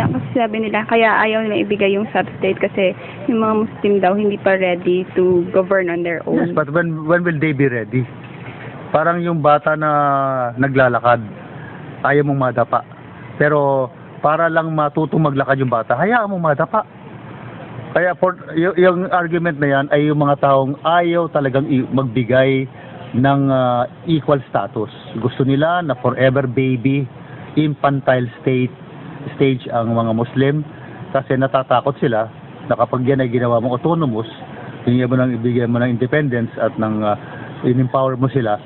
Kasi sabi nila, kaya ayaw nila ibigay yung sub-state kasi yung mga Muslim daw hindi pa ready to govern on their Yes, own. but when will they be ready? Parang yung bata na naglalakad, ayaw mong madapa. Pero para lang matutong maglakad yung bata, hayaan mong madapa. Kaya yung argument na yan ay yung mga taong ayaw talagang magbigay ng equal status. Gusto nila na forever baby, infantile stage ang mga Muslim kasi natatakot sila na kapag yan ay ginawa mong autonomous, ibigay mo ng independence at ng in-empower mo sila,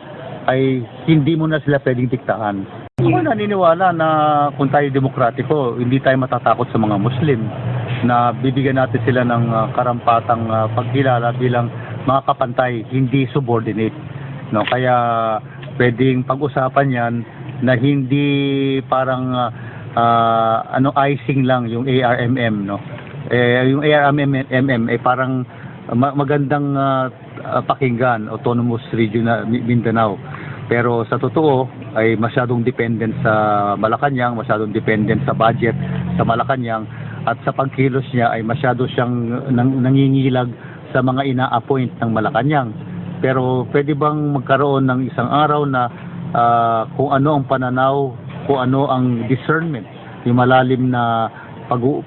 ay hindi mo na sila pwedeng diktahan. Ako naniniwala na kung tayo demokratiko, hindi tayo matatakot sa mga Muslim na bibigyan natin sila ng karampatang pagkilala bilang mga kapantay, hindi subordinate. No, kaya pwedeng pag-usapan 'yan na hindi parang icing lang yung ARMM, no. Yung ARMM ay parang magandang pakinggan, Autonomous Regional Mindanao. Pero sa totoo ay masyadong dependent sa Malacanang, masyadong dependent sa budget sa Malacanang, at sa pagkilos niya ay masyado siyang nangingilag sa mga ina-appoint ng Malacanang. Pero pwede bang magkaroon ng isang araw na kung ano ang pananaw, kung ano ang discernment, yung malalim na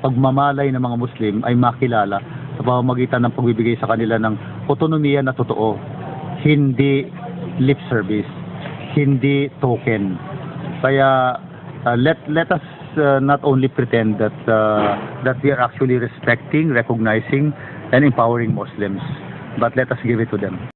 pagmamalay ng mga Muslim ay makilala sa pamamagitan ng pagbibigay sa kanila ng otonomiya na totoo, hindi lip service, hindi token. Kaya let us not only pretend that we are actually respecting, recognizing, and empowering Muslims, but let us give it to them.